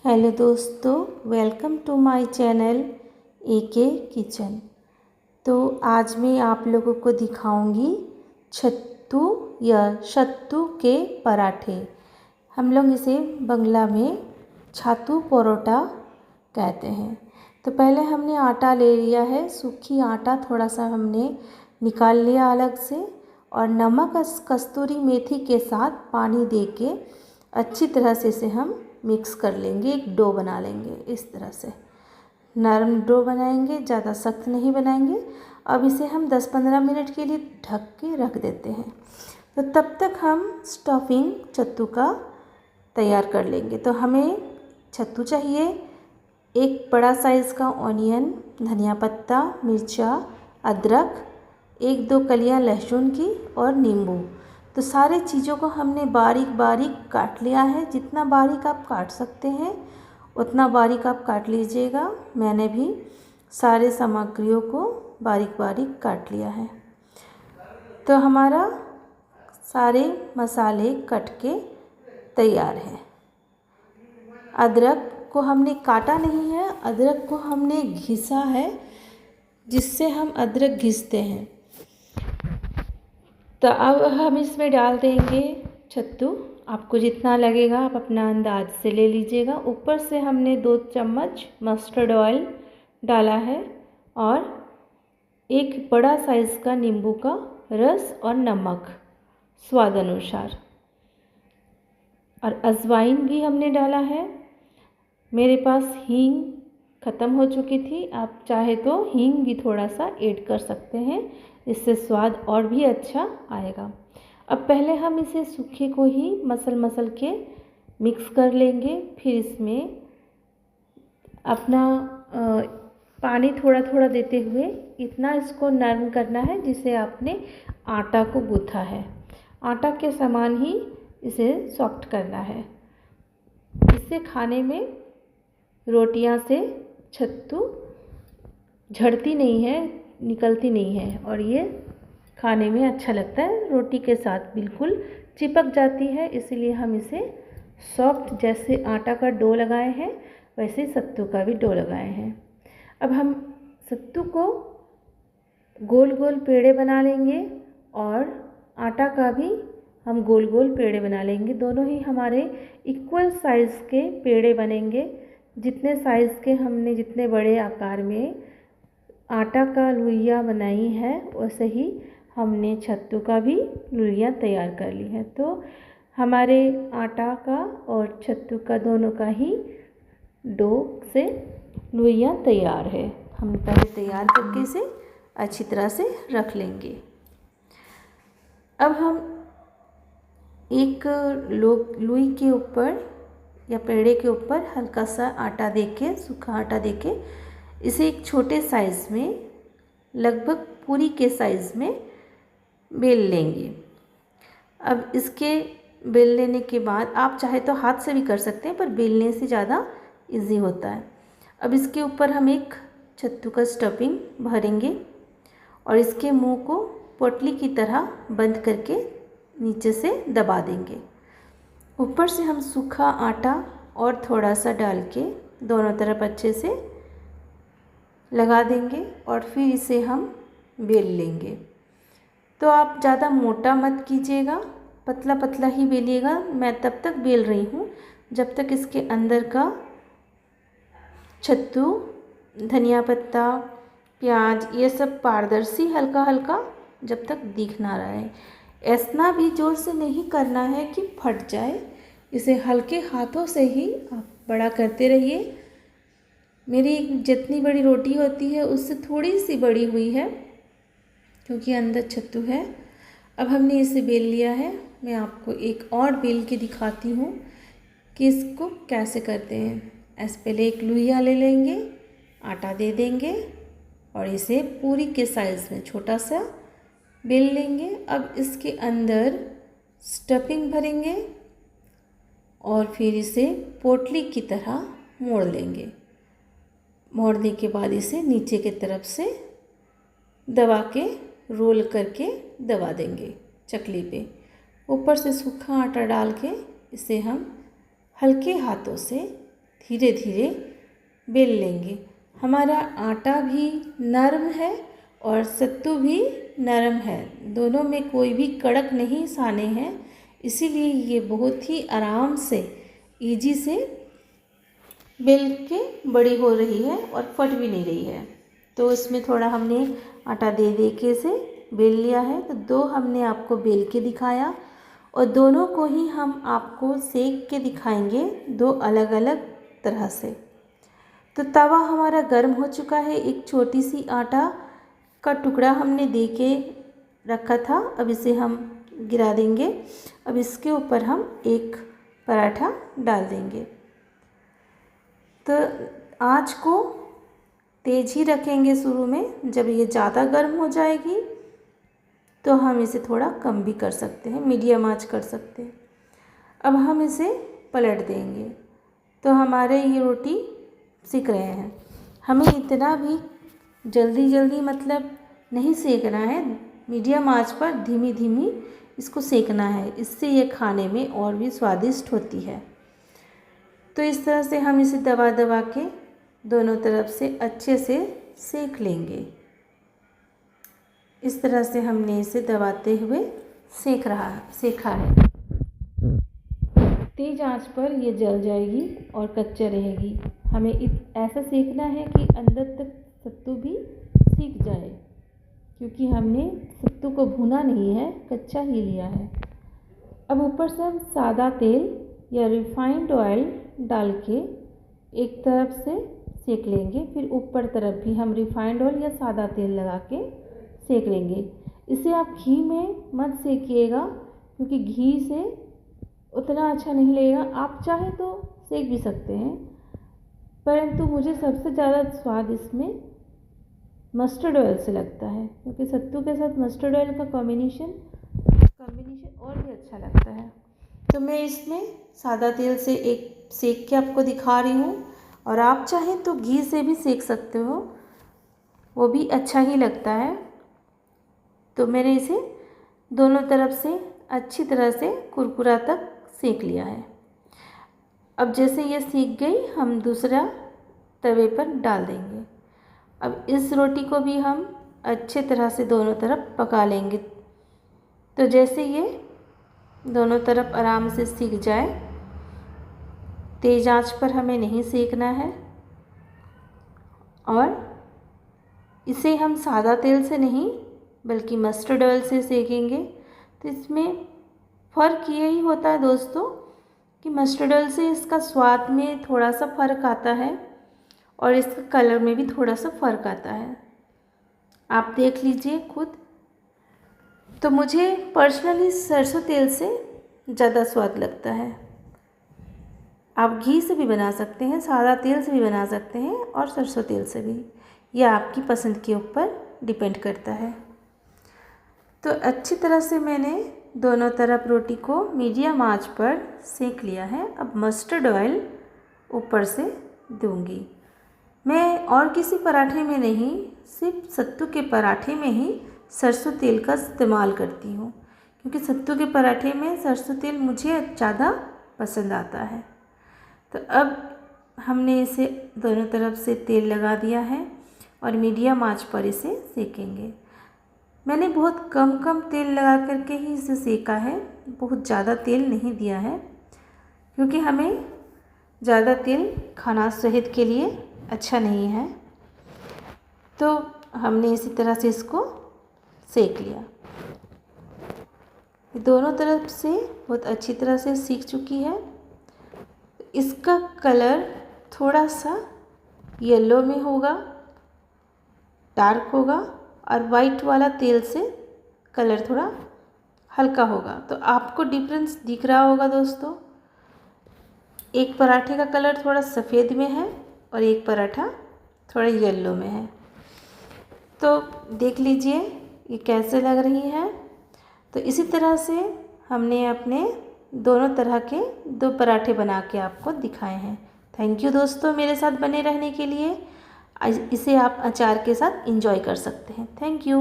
Hello दोस्तों, welcome to my channel AK kitchen. तो आज मैं आप लोगों को दिखाऊंगी छत्तू या सत्तू के पराठे। हम लोग इसे बंगला में छातू परोठा कहते हैं। तो पहले हमने आटा ले लिया है, सूखी आटा थोड़ा सा हमने निकाल लिया अलग से, और नमक कस्तूरी मेथी के साथ पानी दे के अच्छी तरह से इसे हम मिक्स कर लेंगे। एक डो बना लेंगे, इस तरह से नरम डो बनाएंगे, ज़्यादा सख्त नहीं बनाएंगे। अब इसे हम 10-15 मिनट के लिए ढक के रख देते हैं। तो तब तक हम स्टफिंग सत्तू का तैयार कर लेंगे। तो हमें सत्तू चाहिए, एक बड़ा साइज़ का ऑनियन, धनिया पत्ता, मिर्चा, अदरक, 1-2 कलियां लहसुन की और नींबू। तो सारे चीज़ों को हमने बारीक बारीक काट लिया है। जितना बारीक आप काट सकते हैं उतना बारीक आप काट लीजिएगा। मैंने भी सारे सामग्रियों को बारीक बारीक काट लिया है। तो हमारा सारे मसाले कट के तैयार हैं। अदरक को हमने काटा नहीं है, अदरक को हमने घिसा है, जिससे हम अदरक घिसते हैं। तो अब हम इसमें डाल देंगे सत्तू। आपको जितना लगेगा आप अपना अंदाज से ले लीजिएगा। ऊपर से हमने 2 चम्मच मस्टर्ड ऑयल डाला है, और एक बड़ा साइज़ का नींबू का रस और नमक स्वाद अनुसार, और अजवाइन भी हमने डाला है। मेरे पास हींग ख़त्म हो चुकी थी, आप चाहे तो हींग भी थोड़ा सा ऐड कर सकते हैं, इससे स्वाद और भी अच्छा आएगा। अब पहले हम इसे सूखे को ही मसल के मिक्स कर लेंगे। फिर इसमें अपना पानी थोड़ा थोड़ा देते हुए इतना इसको नरम करना है जिसे आपने आटा को गूँथा है, आटा के समान ही इसे सॉफ्ट करना है। इससे खाने में रोटियां से सत्तू झड़ती नहीं है, निकलती नहीं है, और ये खाने में अच्छा लगता है। रोटी के साथ बिल्कुल चिपक जाती है, इसलिए हम इसे सॉफ्ट, जैसे आटा का डो लगाए हैं वैसे सत्तू का भी डो लगाए हैं। अब हम सत्तू को गोल गोल पेड़े बना लेंगे, और आटा का भी हम गोल गोल पेड़े बना लेंगे। दोनों ही हमारे इक्वल साइज़ के पेड़े बनेंगे। जितने साइज़ के हमने, जितने बड़े आकार में आटा का लोइयाँ बनाई है, वैसे ही हमने सत्तू का भी लोइयाँ तैयार कर ली है। तो हमारे आटा का और सत्तू का दोनों का ही डो से लोइयाँ तैयार है। हम पहले तैयार करके इसे अच्छी तरह से रख लेंगे। अब हम एक लोई के ऊपर या पेड़े के ऊपर हल्का सा आटा देके, सूखा आटा देके, इसे एक छोटे साइज़ में, लगभग पूरी के साइज़ में बेल लेंगे। अब इसके बेल लेने के बाद आप चाहे तो हाथ से भी कर सकते हैं, पर बेलने से ज़्यादा इजी होता है। अब इसके ऊपर हम एक सत्तू का स्टफिंग भरेंगे, और इसके मुंह को पोटली की तरह बंद करके नीचे से दबा देंगे। ऊपर से हम सूखा आटा और थोड़ा सा डाल के दोनों तरफ अच्छे से लगा देंगे, और फिर इसे हम बेल लेंगे। तो आप ज़्यादा मोटा मत कीजिएगा, पतला पतला ही बेलिएगा। मैं तब तक बेल रही हूँ जब तक इसके अंदर का सत्तू, धनिया पत्ता, प्याज, ये सब पारदर्शी हल्का हल्का जब तक दिख ना रहा है। ऐसा भी ज़ोर से नहीं करना है कि फट जाए, इसे हल्के हाथों से ही आप बड़ा करते रहिए। मेरी जितनी बड़ी रोटी होती है उससे थोड़ी सी बड़ी हुई है, क्योंकि अंदर सत्तू है। अब हमने इसे बेल लिया है। मैं आपको एक और बेल के दिखाती हूँ कि इसको कैसे करते हैं। ऐसे पहले एक लोइया ले लेंगे, आटा दे देंगे, और इसे पूरी के साइज़ में छोटा सा बेल लेंगे। अब इसके अंदर स्टफिंग भरेंगे, और फिर इसे पोटली की तरह मोड़ लेंगे। मोड़ने के बाद इसे नीचे की तरफ से दबा के, रोल करके दबा देंगे चकली पे। ऊपर से सूखा आटा डाल के इसे हम हल्के हाथों से धीरे धीरे बेल लेंगे। हमारा आटा भी नरम है और सत्तू भी नरम है, दोनों में कोई भी कड़क नहीं साने हैं, इसीलिए ये बहुत ही आराम से इजी से बेल के बड़ी हो रही है और फट भी नहीं रही है। तो इसमें थोड़ा हमने आटा दे दे के से बेल लिया है। तो दो हमने आपको बेल के दिखाया और दोनों को ही हम आपको सेक के दिखाएंगे, दो अलग अलग तरह से। तो तवा हमारा गर्म हो चुका है। एक छोटी सी आटा का टुकड़ा हमने दे के रखा था, अब इसे हम गिरा देंगे। अब इसके ऊपर हम एक पराठा डाल देंगे। तो आँच को तेज़ ही रखेंगे शुरू में, जब ये ज़्यादा गर्म हो जाएगी तो हम इसे थोड़ा कम भी कर सकते हैं, मीडियम आँच कर सकते हैं। अब हम इसे पलट देंगे। तो हमारे ये रोटी सिक रहे हैं। हमें इतना भी जल्दी जल्दी मतलब नहीं सेकना है, मीडियम आंच पर धीमी धीमी इसको सेकना है, इससे ये खाने में और भी स्वादिष्ट होती है। तो इस तरह से हम इसे दबा दबा के दोनों तरफ से अच्छे से सेक लेंगे। इस तरह से हमने इसे दबाते हुए सेका है। तेज़ आंच पर ये जल जाएगी और कच्चा रहेगी। हमें ऐसा सेकना है कि अंदर तक सत्तू भी सीख जाए, क्योंकि हमने सत्तू को भुना नहीं है, कच्चा ही लिया है। अब ऊपर से हम सादा तेल या रिफाइंड ऑयल डाल के एक तरफ से सेक लेंगे, फिर ऊपर तरफ भी हम रिफाइंड ऑयल या सादा तेल लगा के सेक लेंगे। इसे आप घी में मत सेकिएगा, क्योंकि घी से उतना अच्छा नहीं लगेगा। आप चाहे तो सेक भी सकते हैं, परंतु मुझे सबसे ज़्यादा स्वाद इसमें मस्टर्ड ऑयल से लगता है, क्योंकि सत्तू के साथ मस्टर्ड ऑयल का कॉम्बिनेशन और भी अच्छा लगता है। तो मैं इसमें सादा तेल से एक सेक के आपको दिखा रही हूँ, और आप चाहें तो घी से भी सेक सकते हो, वो भी अच्छा ही लगता है। तो मैंने इसे दोनों तरफ से अच्छी तरह से कुरकुरा तक सेक लिया है। अब जैसे ये सीख गई, हम दूसरा तवे पर डाल देंगे। अब इस रोटी को भी हम अच्छे तरह से दोनों तरफ पका लेंगे। तो जैसे ये दोनों तरफ आराम से सीख जाए, तेज़ आंच पर हमें नहीं सेकना है, और इसे हम सादा तेल से नहीं बल्कि मस्टर्ड ऑयल से सेकेंगे। तो इसमें फ़र्क यही होता है दोस्तों कि मस्टर्ड ऑयल से इसका स्वाद में थोड़ा सा फ़र्क आता है और इसका कलर में भी थोड़ा सा फ़र्क आता है, आप देख लीजिए खुद। तो मुझे पर्सनली सरसों तेल से ज़्यादा स्वाद लगता है। आप घी से भी बना सकते हैं, सादा तेल से भी बना सकते हैं, और सरसों तेल से भी, यह आपकी पसंद के ऊपर डिपेंड करता है। तो अच्छी तरह से मैंने दोनों तरफ रोटी को मीडियम आंच पर सेक लिया है। अब मस्टर्ड ऑयल ऊपर से दूंगी। मैं और किसी पराठे में नहीं, सिर्फ सत्तू के पराठे में ही सरसों तेल का इस्तेमाल करती हूँ, क्योंकि सत्तू के पराठे में सरसों तेल मुझे ज़्यादा पसंद आता है। तो अब हमने इसे दोनों तरफ से तेल लगा दिया है और मीडियम आंच पर इसे सेकेंगे। मैंने बहुत कम तेल लगा करके ही इसे सेका है, बहुत ज़्यादा तेल नहीं दिया है, क्योंकि हमें ज़्यादा तेल खाना सेहत के लिए अच्छा नहीं है। तो हमने इसी तरह से इसको सेक लिया। दोनों तरफ से बहुत अच्छी तरह से सीख चुकी है। इसका कलर थोड़ा सा येलो में होगा, डार्क होगा, और वाइट वाला तेल से कलर थोड़ा हल्का होगा। तो आपको डिफरेंस दिख रहा होगा दोस्तों, एक पराठे का कलर थोड़ा सफ़ेद में है और एक पराठा थोड़ा येलो में है। तो देख लीजिए ये कैसे लग रही है। तो इसी तरह से हमने अपने दोनों तरह के दो पराठे बना के आपको दिखाए हैं। थैंक यू दोस्तों मेरे साथ बने रहने के लिए। इसे आप अचार के साथ एंजॉय कर सकते हैं। Thank you.